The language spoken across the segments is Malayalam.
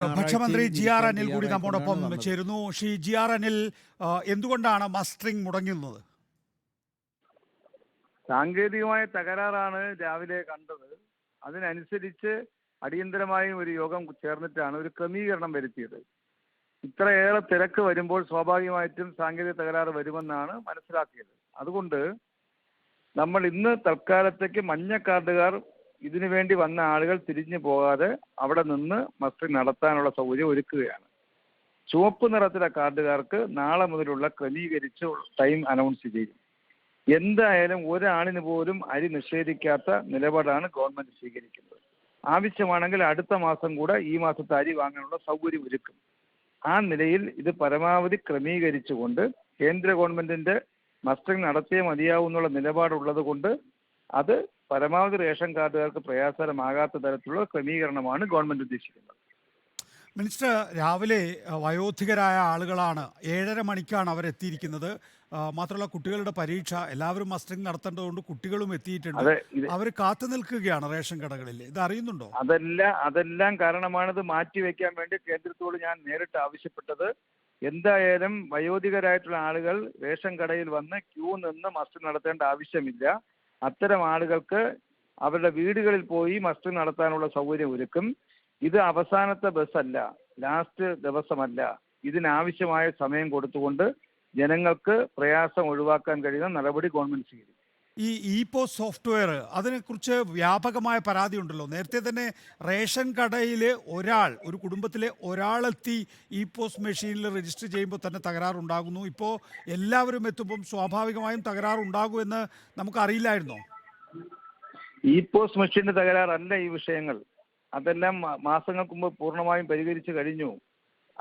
ഭക്ഷ്യമന്ത്രി ജി ആർ ഇരിക്കാൻ അനിൽ കൂടി തയ്യാറായിക്കൊണ്ടാണ് നമ്മോടൊപ്പം വന്നത്. ചേരുന്നു. ശ്രീ ജി ആർ അനിൽ, എന്തുകൊണ്ടാണ് മസ്റ്ററിംഗ് മുടങ്ങുന്നത്? സാങ്കേതികമായ തകരാറാണ് രാവിലെ കണ്ടത്. അതിനനുസരിച്ച് അടിയന്തരമായും ഒരു യോഗം ചേർന്നിട്ടാണ് ഒരു ക്രമീകരണം വരുത്തിയത്. ഇത്രയേറെ തിരക്ക് വരുമ്പോൾ സ്വാഭാവികമായിട്ടും സാങ്കേതിക തകരാറ് വരുമെന്നാണ് മനസ്സിലാക്കിയത്. അതുകൊണ്ട് നമ്മൾ ഇന്ന് തൽക്കാലത്തേക്ക് മഞ്ഞ കാർഡുകാർ ഇതിനു വേണ്ടി വന്ന ആളുകൾ തിരിഞ്ഞു പോകാതെ അവിടെ നിന്ന് മസ്റ്ററിംഗ് നടത്താനുള്ള സൗകര്യം ഒരുക്കുകയാണ്. ചുവപ്പ് നിറത്തിലെ കാർഡുകാർക്ക് നാളെ മുതലുള്ള ക്രമീകരിച്ച് ടൈം അനൗൺസ് ചെയ്യും. എന്തായാലും ഒരാളിന് പോലും അരി നിഷേധിക്കാത്ത നിലപാടാണ് ഗവൺമെന്റ് സ്വീകരിക്കുന്നത്. ആവശ്യമാണെങ്കിൽ അടുത്ത മാസം കൂടെ ഈ മാസത്തെ അരി വാങ്ങാനുള്ള സൗകര്യം ഒരുക്കും. ആ നിലയിൽ ഇത് പരമാവധി ക്രമീകരിച്ചുകൊണ്ട് കേന്ദ്ര ഗവൺമെന്റിന്റെ മസ്റ്ററിംഗ് നടത്തിയേ മതിയാവുന്നുള്ള നിലപാടുള്ളത് കൊണ്ട് അത് പരമാവധി റേഷൻ കാർഡുകാർക്ക് പ്രയാസകരമാകാത്ത തരത്തിലുള്ള ക്രമീകരണമാണ് ഗവൺമെന്റ് ഉദ്ദേശിക്കുന്നത്. മിനിസ്റ്റർ, രാവിലെ വയോധികരായ ആളുകളാണ്, 7:30 മണിക്കാണ് അവരെത്തിയിരിക്കുന്നത്. മാത്രമല്ല കുട്ടികളുടെ പരീക്ഷ, എല്ലാവരും മസ്റ്ററിംഗ് നടത്തേണ്ടതുകൊണ്ട് കുട്ടികളും എത്തിയിട്ടുണ്ട്. അതെ, അവർ കാത്തു നിൽക്കുകയാണ് റേഷൻ കടകളിൽ. ഇത് അറിയുന്നുണ്ടോ? അതെല്ലാം കാരണമാണിത് മാറ്റിവെക്കാൻ വേണ്ടി കേന്ദ്രത്തോട് ഞാൻ നേരിട്ട് ആവശ്യപ്പെട്ടത്. എന്തായാലും വയോധികരായിട്ടുള്ള ആളുകൾ റേഷൻ കടയിൽ വന്ന് ക്യൂ നിന്ന് മസ്റ്ററിംഗ് നടത്തേണ്ട ആവശ്യമില്ല. അത്തരം ആളുകൾക്ക് അവരുടെ വീടുകളിൽ പോയി മസ്റ്ററിംഗ് നടത്താനുള്ള സൗകര്യം ഒരുക്കും. ഇത് അവസാനത്തെ ബസ്സല്ല, ലാസ്റ്റ് ദിവസമല്ല. ഇതിനാവശ്യമായ സമയം കൊടുത്തുകൊണ്ട് ജനങ്ങൾക്ക് പ്രയാസം ഒഴിവാക്കാൻ കഴിയുന്ന നടപടി ഗവൺമെന്റ് സ്വീകരിക്കും. ഈ പോസ്റ്റ് സോഫ്റ്റ്വെയർ, അതിനെക്കുറിച്ച് വ്യാപകമായ പരാതി ഉണ്ടല്ലോ. നേരത്തെ തന്നെ റേഷൻ കടയിൽ ഒരു കുടുംബത്തിലെ ഒരാളെത്തി ഈ പോസ്റ്റ് മെഷീനിൽ രജിസ്റ്റർ ചെയ്യുമ്പോൾ തന്നെ തകരാറുണ്ടാകുന്നു. ഇപ്പോൾ എല്ലാവരും എത്തുമ്പം സ്വാഭാവികമായും തകരാറുണ്ടാകുമെന്ന് നമുക്കറിയില്ലായിരുന്നോ? ഈ പോസ്റ്റ് മെഷീന്റെ തകരാറല്ല ഈ വിഷയങ്ങൾ. അതെല്ലാം മാസങ്ങൾക്ക് മുമ്പ് പൂർണ്ണമായും പരിഹരിച്ചു കഴിഞ്ഞു.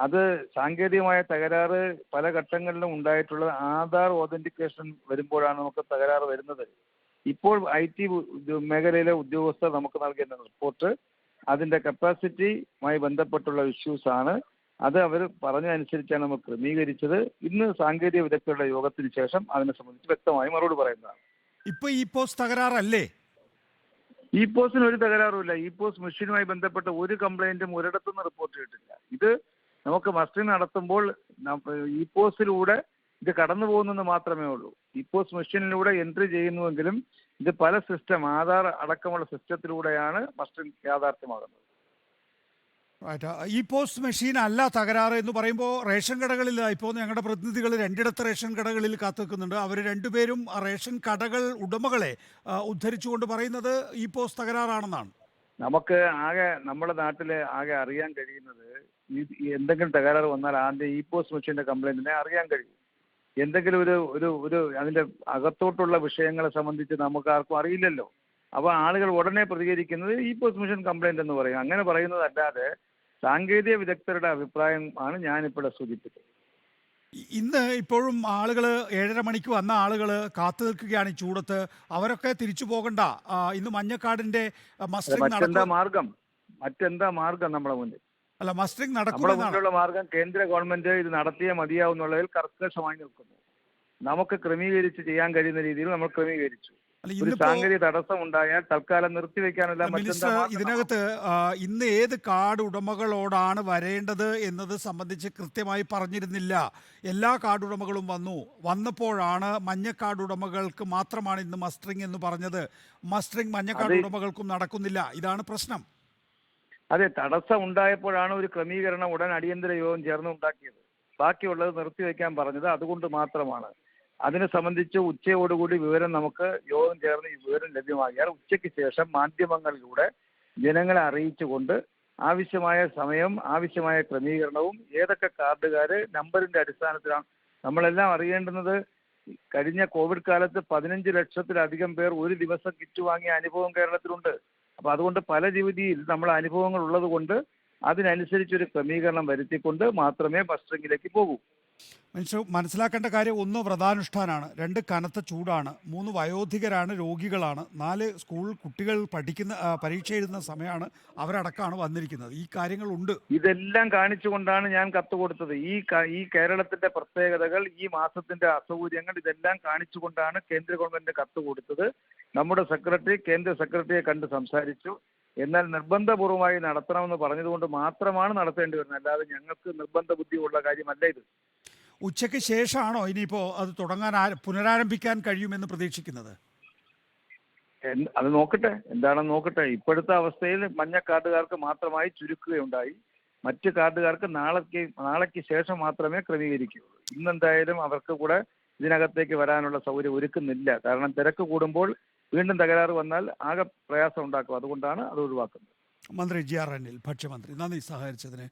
അത് സാങ്കേതികമായ തകരാറ് പല ഘട്ടങ്ങളിലും ഉണ്ടായിട്ടുള്ളത് ആധാർ ഓതന്റിക്കേഷൻ വരുമ്പോഴാണ് നമുക്ക് തകരാറ് വരുന്നത്. ഇപ്പോൾ IT മേഖലയിലെ ഉദ്യോഗസ്ഥർ നമുക്ക് നൽകുന്ന റിപ്പോർട്ട് അതിന്റെ കപ്പാസിറ്റിയുമായി ബന്ധപ്പെട്ടുള്ള ഇഷ്യൂസ് ആണ്. അത് അവർ പറഞ്ഞതനുസരിച്ചാണ് നമ്മൾ ക്രമീകരിച്ചത്. ഇന്ന് സാങ്കേതിക വിദഗ്ധരുടെ യോഗത്തിന് ശേഷം അതിനെ സംബന്ധിച്ച് വ്യക്തമായി മറുപടി പറയുന്നതാണ്. ഇപ്പൊ ഈ പോസ്റ്റ് തകരാറല്ലേ? ഈ പോസ്റ്റിന് ഒരു തകരാറുമില്ല. ഈ പോസ്റ്റ് മെഷീനുമായി ബന്ധപ്പെട്ട ഒരു കംപ്ലൈന്റും ഒരിടത്തുനിന്ന് റിപ്പോർട്ട് ചെയ്തിട്ടില്ല. ഇത് നമുക്ക് മസ്റ്ററിംഗ് നടത്തുമ്പോൾ ഈ പോസ്റ്റിലൂടെ ഇത് കടന്നു പോകുന്നെന്ന് മാത്രമേ ഉള്ളൂ. ഈ പോസ്റ്റ് മെഷീനിലൂടെ എൻട്രി ചെയ്യുന്നുവെങ്കിലും ഇത് പല സിസ്റ്റം, ആധാർ അടക്കമുള്ള സിസ്റ്റത്തിലൂടെയാണ് മസ്റ്ററിംഗ് യാഥാർത്ഥ്യമാകുന്നത്. ഈ പോസ്റ്റ് മെഷീൻ അല്ല തകരാറ് എന്ന് പറയുമ്പോൾ റേഷൻ കടകളിൽ ഇപ്പോൾ ഞങ്ങളുടെ പ്രതിനിധികൾ 2 റേഷൻ കടകളിൽ കാത്തു നിൽക്കുന്നുണ്ട്. അവർ രണ്ടുപേരും റേഷൻ കടകൾ ഉടമകളെ ഉദ്ധരിച്ചുകൊണ്ട് പറയുന്നത് ഈ പോസ്റ്റ് തകരാറാണെന്നാണ്. നമുക്ക് നമ്മുടെ നാട്ടിൽ ആകെ അറിയാൻ കഴിയുന്നത് എന്തെങ്കിലും തകരാറ് വന്നാൽ ആദ്യം ഈ പോസ്റ്റ് മെഷീന്റെ കംപ്ലൈന്റിനെ അറിയാൻ കഴിയും. എന്തെങ്കിലും ഒരു അതിന്റെ അകത്തോട്ടുള്ള വിഷയങ്ങളെ സംബന്ധിച്ച് നമുക്ക് ആർക്കും അറിയില്ലല്ലോ. അപ്പോൾ ആളുകൾ ഉടനെ പ്രതികരിക്കുന്നത് ഈ പോസ്റ്റ് മെഷീൻ കംപ്ലൈന്റ് എന്ന് പറയും. അങ്ങനെ പറയുന്നതല്ലാതെ സാങ്കേതിക വിദഗ്ധരുടെ അഭിപ്രായം ആണ് ഞാനിപ്പോൾ സൂചിപ്പിച്ചത്. ഇന്ന് ഇപ്പോഴും ആളുകൾ 7:30 മണിക്ക് വന്ന ആളുകൾ കാത്തു നിൽക്കുകയാണ് ഈ ചൂടത്ത്. അവരൊക്കെ തിരിച്ചു പോകണ്ട. ഇന്ന് മഞ്ഞക്കാടിന്റെ മസ്റ്ററിംഗ് മറ്റെന്താ മാർഗം നമ്മുടെ മുന്നിൽ? അല്ല, മസ്റ്ററിംഗ് നമ്മുടെ നടക്കുമെന്നാണ്. മുന്നിലുള്ള മാർഗം കേന്ദ്ര ഗവൺമെന്റ് ഇത് നടത്തിയേ മതിയാവുന്നുള്ളതിൽ കർക്കശമായി നിൽക്കുന്നു. നമുക്ക് ക്രമീകരിച്ച് ചെയ്യാൻ കഴിയുന്ന രീതിയിൽ നമ്മൾ ക്രമീകരിച്ചു. ഒരു സാങ്കേതിക തടസ്സം ഉണ്ടായാൽ തൽക്കാലം നിർത്തിവെക്കാനല്ല മിനിസ്റ്റർ, ഇതിനകത്ത് ഇന്ന് ഏത് കാർഡ് ഉടമകളോടാണ് വരേണ്ടത് എന്നത് സംബന്ധിച്ച് കൃത്യമായി പറഞ്ഞിരുന്നില്ല. എല്ലാ കാർഡ് ഉടമകളും വന്നപ്പോഴാണ് മഞ്ഞ കാർഡ് ഉടമകൾക്ക് മാത്രമാണ് ഇന്ന് മസ്റ്ററിംഗ് എന്ന് പറഞ്ഞത്. മസ്റ്ററിംഗ് മഞ്ഞ കാർഡ് ഉടമകൾക്കും നടക്കുന്നില്ല. ഇതാണ് പ്രശ്നം. അതെ, തടസ്സം ഉണ്ടായപ്പോഴാണ് ഒരു ക്രമീകരണം ഉടൻ അടിയന്തര യോഗം ചേർന്ന് ഉണ്ടാക്കിയത്. ബാക്കിയുള്ളത് നിർത്തിവെക്കാൻ പറഞ്ഞത് അതുകൊണ്ട് മാത്രമാണ്. അതിനെ സംബന്ധിച്ച് ഉച്ചയോടുകൂടി വിവരം നമുക്ക് യോഗം ചേർന്ന് ഈ വിവരം ലഭ്യമാകിയാൽ ഉച്ചയ്ക്ക് ശേഷം മാധ്യമങ്ങളിലൂടെ ജനങ്ങളെ അറിയിച്ചുകൊണ്ട് ആവശ്യമായ സമയം, ആവശ്യമായ ക്രമീകരണവും ഏതൊക്കെ കാർഡുകാർ നമ്പറിന്റെ അടിസ്ഥാനത്തിലാണ്. നമ്മളെല്ലാം അറിയേണ്ടുന്നത് കഴിഞ്ഞ കോവിഡ് കാലത്ത് 15 ലക്ഷത്തിലധികം പേർ ഒരു ദിവസം കിറ്റ് വാങ്ങിയ അനുഭവം കേരളത്തിലുണ്ട്. അപ്പോൾ അതുകൊണ്ട് പല രീതിയിൽ നമ്മളെ അനുഭവങ്ങൾ ഉള്ളത് കൊണ്ട് അതിനനുസരിച്ചൊരു ക്രമീകരണം വരുത്തിക്കൊണ്ട് മാത്രമേ മസ്റ്ററിംഗിലേക്ക് പോകൂ. മനസ്സിലാക്കേണ്ട കാര്യം, 1 വ്രതാനുഷ്ഠാനാണ്, 2 കനത്ത ചൂടാണ്, 3 വയോധികരാണ്, രോഗികളാണ്, 4 സ്കൂൾ കുട്ടികൾ പരീക്ഷ എഴുതുന്ന സമയമാണ്. അവരടക്കമാണ് വന്നിരിക്കുന്നത്. ഈ കാര്യങ്ങളുണ്ട്. ഇതെല്ലാം കാണിച്ചുകൊണ്ടാണ് ഞാൻ കത്ത് കൊടുത്തത്. ഈ കേരളത്തിന്റെ പ്രത്യേകതകൾ, ഈ മാസത്തിന്റെ അസൗകര്യങ്ങൾ ഇതെല്ലാം കാണിച്ചുകൊണ്ടാണ് കേന്ദ്ര ഗവൺമെന്റ് കത്ത് കൊടുത്തത്. നമ്മുടെ സെക്രട്ടറി കേന്ദ്ര സെക്രട്ടറിയെ കണ്ട് സംസാരിച്ചു. എന്നാൽ നിർബന്ധപൂർവമായി നടത്തണമെന്ന് പറഞ്ഞതുകൊണ്ട് മാത്രമാണ് നടത്തേണ്ടി വരുന്നത്, അല്ലാതെ ഞങ്ങൾക്ക് നിർബന്ധ ബുദ്ധിയുള്ള കാര്യമല്ല ഇത്. ഉച്ചയ്ക്ക് ശേഷമാണോ ഇനിയിപ്പോൾ അത് തുടങ്ങാൻ പുനരാരംഭിക്കാൻ കഴിയുമെന്ന് പ്രതീക്ഷിക്കുന്നത്? അത് നോക്കട്ടെ, എന്താണെന്ന് നോക്കട്ടെ. ഇപ്പോഴത്തെ അവസ്ഥയിൽ മഞ്ഞ കാർഡുകാർക്ക് മാത്രമായി ചുരുക്കുകയുണ്ടായി. മറ്റ് കാർഡുകാർക്ക് നാളേക്ക് ശേഷം മാത്രമേ ക്രമീകരിക്കുകയുള്ളൂ. ഇന്നെന്തായാലും അവർക്ക് കൂടെ ഇതിനകത്തേക്ക് വരാനുള്ള സൗകര്യം ഒരുക്കുന്നില്ല. കാരണം തിരക്ക് കൂടുമ്പോൾ വീണ്ടും തകരാറ് വന്നാൽ ആകെ പ്രയാസം ഉണ്ടാക്കും. അതുകൊണ്ടാണ് അത് ഒഴിവാക്കുന്നത്. മന്ത്രി ജി ആർ അനിൽ, ഭക്ഷ്യമന്ത്രി, നന്ദി സഹകരിച്ചതിന്.